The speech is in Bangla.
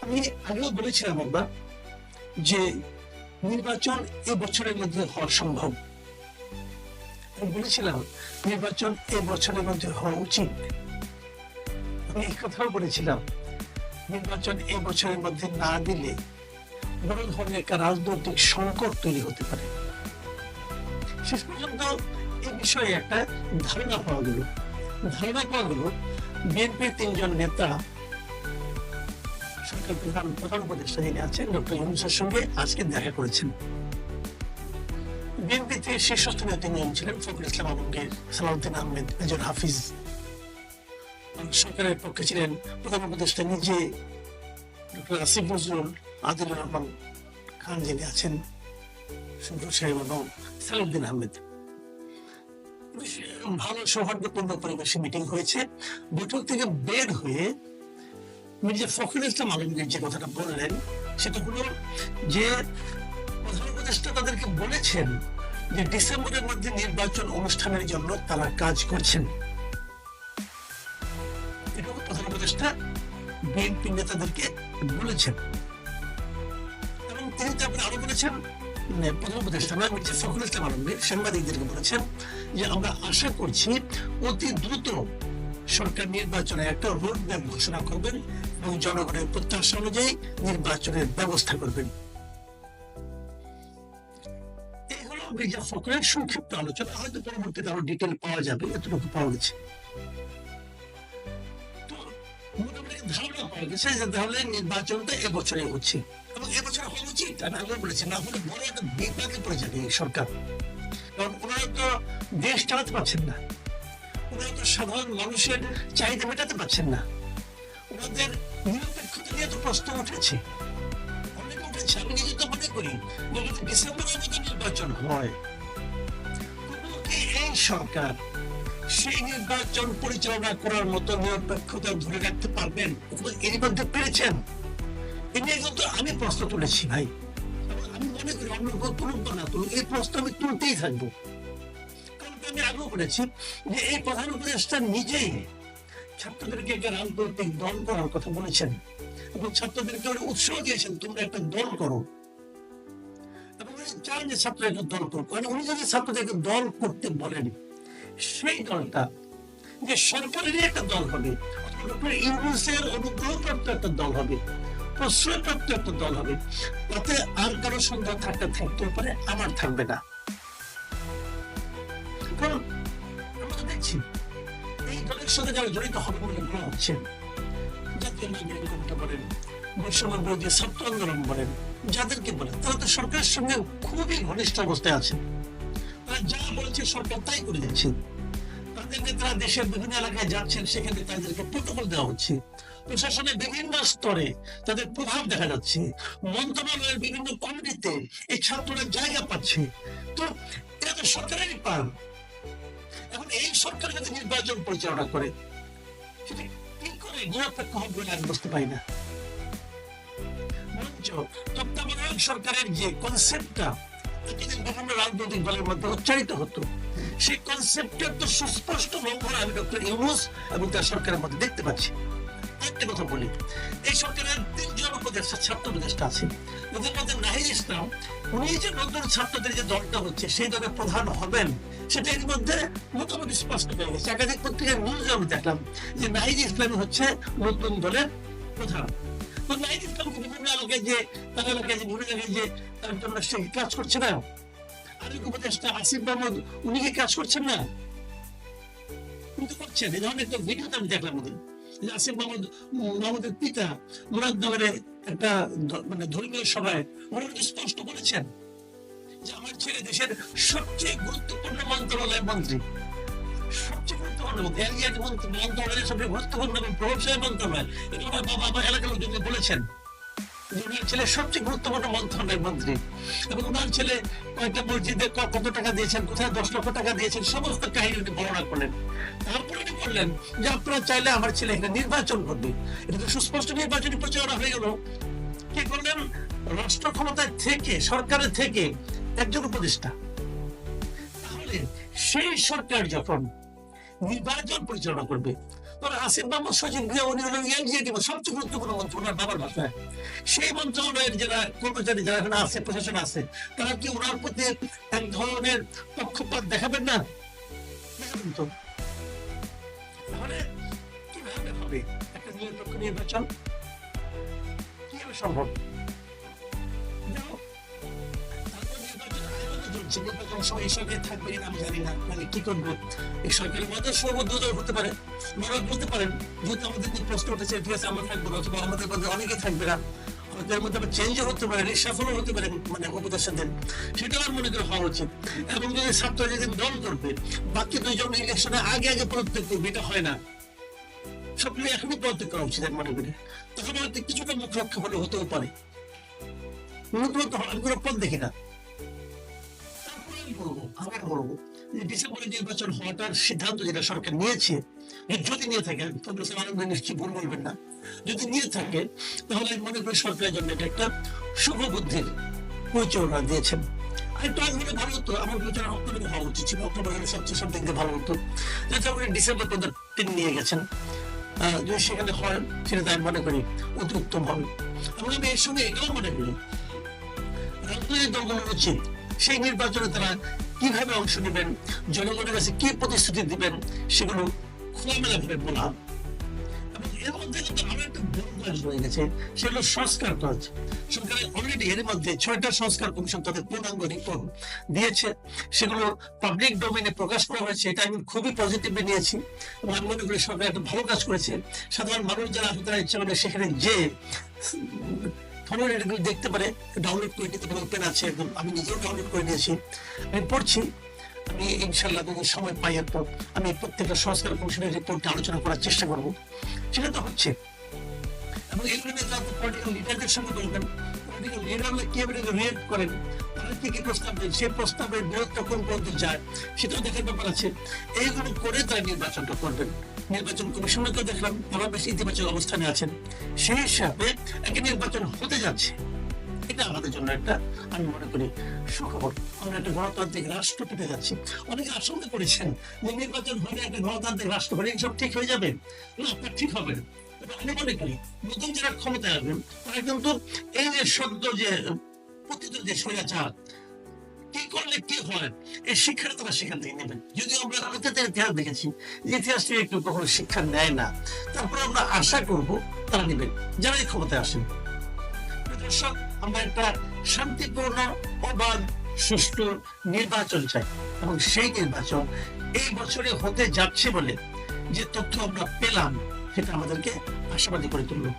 আমি আগেও বলেছিলাম একবার যে নির্বাচন এবছরের মধ্যে হওয়া সম্ভব। আমি বলেছিলাম নির্বাচন এবছরের মধ্যে হওয়া উচিত। আমি এই কথাও বলেছিলাম নির্বাচন এবছরের মধ্যে না দিলে বড় ধরনের একটা রাজনৈতিক সংকট তৈরি হতে পারে। শেষ পর্যন্ত এই বিষয়ে একটা ধারণা পাওয়া গেল। বিএনপির 3 জন নেতা সরকার প্রধান উপদেষ্টা যিনি আছেন ডক্টর ইউনূসের সঙ্গে আজকে দেখা করেছেন। বিএনপিতে শীর্ষস্থানীয় 3 জন ছিলেন ফখরুল ইসলাম আলমগীর, সালাউদ্দিন আহমেদ, মেজর হাফিজ। সরকারের পক্ষে ছিলেন প্রধান উপদেষ্টা নিজে, ডক্টর আসিফ নজরুল, আদিলুর রহমান খান যিনি আছেন, সুন্দর সাহেব এবং সালাউদ্দিন আহমেদ। ভালো সৌহার্দ্যপূর্ণ পরিবেশে মিটিং হয়েছে। বৈঠক থেকে বের হয়ে মির্জা ফখরুল ইসলাম আলমগীর যে কথাটা বললেন সেটা হলো যে প্রধান উপদেষ্টা তাদেরকে বলেছেন যে ডিসেম্বরের মধ্যে নির্বাচন অনুষ্ঠানের জন্য তারা কাজ করছেন। এটা প্রধান উপদেষ্টা বিএনপি নেতাদেরকে বলেছেন এবং তিনি তারপরে আরো বলেছেন, প্রধান উপদেষ্টা নয় মির্জা ফখরুল ইসলাম আলমগীর সাংবাদিকদেরকে বলেছেন যে আমরা আশা করছি অতি দ্রুত সরকার নির্বাচনে একটা রোড ম্যাপ ঘোষণা করবেন এবং জনগণের প্রত্যাশা অনুযায়ী নির্বাচনের ব্যবস্থা করবেন। এই হলো মির্জা ফখরুলের সংক্ষিপ্ত আলোচনা। হয়তো পরবর্তীতে আরো ডিটেল পাওয়া যাবে, এতটুকু পাওয়া গেছে। তো মোটামুটি ধারণা পাওয়া গেছে যে তাহলে নির্বাচনটা এবছরে হচ্ছে এবং এবছর হওয়া উচিত। আমি আগে বলেছি, না হলে বড় একটা বিপাকে পড়ে যাবে এই সরকার। কারণ ওনারা তো দেশ চালাতে পারছেন না, ওনারা তো সাধারণ মানুষের চাহিদা মেটাতে পারছেন না, ওনাদের নিরপেক্ষতা নিয়ে তো প্রশ্ন উঠেছে, অনেক উঠেছে। আমি নিজে তো মনে করি যদি ডিসেম্বরের মধ্যে নির্বাচন হয়, এই সরকার সেই নির্বাচন পরিচালনা করার মতো নিরপেক্ষতা ধরে রাখতে পারবেন? এর মধ্যে পেরেছেন? এ নিয়ে কিন্তু আমি প্রশ্ন তুলেছি ভাই। আমি মনে করি অন্য কেউ তুলুক বা না তুলুক, এই প্রশ্ন আমি তুলতেই থাকবো। কারণ আমি আগেও বলেছি যে এই প্রধান উপদেষ্টা নিজেই ছাত্রদেরকে একটা রাজনৈতিক দল করার কথা বলেছেন এবং ছাত্রদেরকে উৎসাহ দিয়েছেন তোমরা একটা দল করো এবং চান যে ছাত্র একটা দল করুক। মানে উনি যদি ছাত্রদেরকে দল করতে বলেন, সেই দলটা যে সরকারেরই একটা দল হবে, ইউনূসের অনুগ্রহপ্রাপ্ত একটা দল হবে, প্রশ্রয়প্রাপ্ত একটা দল হবে, তাতে আর কারো সন্দেহ থাকতে পারে, আমার থাকবে না। কারণ আমরা তো দেখছি এই দলের সাথে যারা জড়িত হবে বলে মনে হচ্ছে, জাতীয় নাগরিক কমিটি বলেন, বৈষম্য বিরোধী ছাত্র আন্দোলন বলেন, যাদেরকে বলেন, তারা তো সরকারের সঙ্গে খুবই ঘনিষ্ঠ অবস্থায় আছেন। তারা যা বলছে সরকার তাই করে দিচ্ছে। তাদের নেতারা দেশের বিভিন্ন এলাকায় যাচ্ছেন, সেখানে তাদেরকে প্রোটোকল দেওয়া হচ্ছে। প্রশাসনের বিভিন্ন স্তরে তাদের প্রভাব দেখা যাচ্ছে। মন্ত্রণালয়ের বিভিন্ন কমিটিতে এই ছাত্ররা জায়গা পাচ্ছে। তো এটা তো সরকারেরই পান। এখন এই সরকার যদি নির্বাচন পরিচালনা করে, সেটা কি করে নিরপেক্ষ হবে বলে আমি বুঝতে পারি না। মঞ্চ তত্ত্বাবধায়ক সরকারের যে কনসেপ্টটা বিভিন্ন রাজনৈতিক দলের মধ্যে উচ্চারিত হতো, সেই কনসেপ্টের তো সুস্পষ্ট লঙ্ঘন আমি ডক্টর ইউনূস এবং তার সরকারের মধ্যে দেখতে পাচ্ছি। একটা কথা বলি, এই সরকারের 3 জন উপদেষ্টা ছাত্র উপদেষ্টা আছে, ওদের মধ্যে নাহিদ ইসলাম, উনি যে নতুন ছাত্রদের যে দলটা হচ্ছে সেই দলের প্রধান হবেন, সেটা এর মধ্যে মোটামুটি স্পষ্ট হয়ে গেছে। একাধিক পত্রিকার নিউজ আমি দেখলাম যে নাহিদ ইসলাম হচ্ছে নতুন দলের প্রধান। তো নাহিদ ইসলাম বিভিন্ন এলাকায় যে তার এলাকায় যে বিভিন্ন জায়গায় যে তার জন্য সে কাজ করছে না, আরেক উপদেষ্টা আসিফ মাহমুদ উনি কি কাজ করছেন না? কিন্তু করছেন। এই ধরনের একটা ভিডিওতে আমি দেখলাম ওদের আসিফ মাহমুদের পিতা মুরাদনগরে একটা মানে ধর্মীয় সভায় ওরা স্পষ্ট বলেছেন যে আমার ছেলে দেশের সবচেয়ে গুরুত্বপূর্ণ মন্ত্রণালয়ের মন্ত্রী, সবচেয়ে গুরুত্বপূর্ণ মন্ত্রণালয়ের সবচেয়ে গুরুত্বপূর্ণ এবং প্রভাবশালী মন্ত্রণালয়, এটা আমার বাবা আমার এলাকার লোকজনকে বলেছেন যে ওনার ছেলে সবচেয়ে গুরুত্বপূর্ণ মন্ত্রণালয়ের মন্ত্রী এবং ওনার ছেলে কয়েকটা মসজিদে কত টাকা দিয়েছেন, কোথায় 10 লক্ষ টাকা দিয়েছেন, সমস্ত কাহিনী বর্ণনা করলেন। তারপরে উনি বললেন যে আপনারা চাইলে আমার ছেলে এখানে নির্বাচন করবে। এটা তো সুস্পষ্ট নির্বাচনী প্রচারণা হয়ে গেল। কি করলেন? রাষ্ট্র ক্ষমতায় থেকে, সরকারের থেকে একজন উপদেষ্টা। তাহলে সেই সরকার যখন নির্বাচন পরিচালনা করবে, পরে আসিফ মাহমুদ সচিব গৃহ উনি হলেন এনজিএটি সবচেয়ে গুরুত্বপূর্ণ মন্ত্রী ওনার বাবার বাসায়। সেই মন্ত্রণালয়ের যারা কর্মচারী যারা এখানে আছে, প্রশাসন আছে, তারা কি ওনার প্রতি এক ধরনের পক্ষপাত দেখাবেন না? দেখাবেন তো। তাহলে কিভাবে হবে একটা নিরপেক্ষ নির্বাচন? কিভাবে সম্ভব? নির্বাচন সময় এই সরকার থাকবে কিনা আমি জানি না, মানে কি করবে এই সরকারের মধ্যে সর্বদল হতে পারে। ওনারা বলতে পারেন যেহেতু আমাদের যে প্রশ্ন উঠেছে ঠিক আছে আমরা থাকবো না, অথবা আমাদের মধ্যে অনেকে থাকবে না, হয়তো এর মধ্যে আবার চেঞ্জও হতে পারে, রিসাফলও হতে পারে, মানে উপদেষ্টাদের, সেটা আমার মনে করে হওয়া উচিত। এবং যদি ছাত্র যেদিন দল করবে বাকি দুইজন ইলেকশনে আগে আগে পদত্যাগ করবে, এটা হয় না, সবগুলো এখনই পদত্যাগ করা উচিত আমি মনে করি। তখন হয়তো কিছুটা মুখ রক্ষা হলে হতেও পারে, নতুন আমি কোনো পদ দেখি না। আবার বলবো যে ডিসেম্বরে নির্বাচন হওয়াটার সিদ্ধান্ত যেটা সরকার নিয়েছে, যদি নিয়ে থাকে, নিশ্চয়ই ভুল বলবেন না, যদি নিয়ে থাকে তাহলে আমি মনে করি সরকারের জন্য এটা একটা শুভ বুদ্ধির পরিচয় দিয়েছেন। আরেকটু আগে হলে ভালো হতো, আমার বিবেচনা অক্টোবরে হওয়া উচিত ছিল, অক্টোবর হলে সবচেয়ে সব দিক দিয়ে ভালো হতো। যাতে আপনি ডিসেম্বর পর্যন্ত তিনি নিয়ে গেছেন, যদি সেখানে হয় সেটা আমি মনে করি অতি উত্তম হবে। এবং আমি এর সঙ্গে এটাও মনে করি রাজনৈতিক দলগুলোর উচিত সেই নির্বাচনে তারা কিভাবে অংশ নেবেন, জনগণের কাছে কি প্রতিশ্রুতি দিবেন, সেগুলো খোলামেলা ভাবে বলা। এবং এর মধ্যে কিন্তু আরো একটা বড় কাজ হয়ে গেছে, সেগুলো সংস্কার কাজ। সরকারের অলরেডি এর মধ্যে 6টা সংস্কার কমিশন তাদের পূর্ণাঙ্গ রিপোর্ট দিয়েছে, সেগুলো পাবলিক ডোমেইনে প্রকাশ করা হয়েছে। এটা আমি খুবই পজিটিভলি নিয়েছি এবং আমি মনে করি সরকার একটা ভালো কাজ করেছে। সাধারণ মানুষ যারা তারা ইচ্ছা করে সেখানে যে দেখতে পারে, ডাউনলোড করে নিতে পারে, ওপেন আছে একদম, আমি নিজেও ডাউনলোড করে নিয়েছি, আমি পড়ছি। আমি ইনশাল্লাহ যদি সময় পাই এরপর আমি প্রত্যেকটা সংস্কার কমিশনের রিপোর্টে আলোচনা করার চেষ্টা করবো, সেটা তো হচ্ছে। এবং এগুলো নিয়ে পলিটিক্যাল লিডারদের সঙ্গে বলবেন, পলিটিক্যাল লিডাররা কিভাবে রিয়েক্ট করেন, তারা কি কি প্রস্তাব দেন, সেই প্রস্তাবের বিরোধটা কোন পর্যন্ত যায় সেটাও দেখার ব্যাপার আছে। এইগুলো করে তারা নির্বাচনটা করবেন। নির্বাচন কমিশনকে দেখলাম তারা বেশ ইতিবাচক অবস্থানে আছেন, সেই হিসাবে একটা নির্বাচন হতে যাচ্ছে। এটা আমাদের জন্য একটা, আমি মনে করি, সুখবর। আমরা একটা গণতান্ত্রিক রাষ্ট্র পেতে যাচ্ছি। অনেকে আশঙ্কা করেছেন যে নির্বাচন হলে একটা গণতান্ত্রিক রাষ্ট্র হলে সব ঠিক হয়ে যাবে, না, ঠিক হবে না। আমি মনে করি নতুন যারা ক্ষমতায় আসবেন তারা কিন্তু এই যে সদ্য যে পতিত যে স্বৈরাচার কি করলে কি হয় এই শিক্ষাটা তারা সেখান থেকে নেবেন। যদিও আমরা অতীতের ইতিহাস দেখেছি যে ইতিহাস থেকে একটু কখনো শিক্ষা নেয় না, তারপর আমরা আশা করব তারা নেবেন যারা এই ক্ষমতায় আসেন। দর্শক, আমরা একটা শান্তিপূর্ণ, অবাধ, সুষ্ঠু নির্বাচন চাই এবং সেই নির্বাচন এই বছরে হতে যাচ্ছে বলে যে তথ্য আমরা পেলাম সেটা আমাদেরকে আশাবাদী করে তুললো।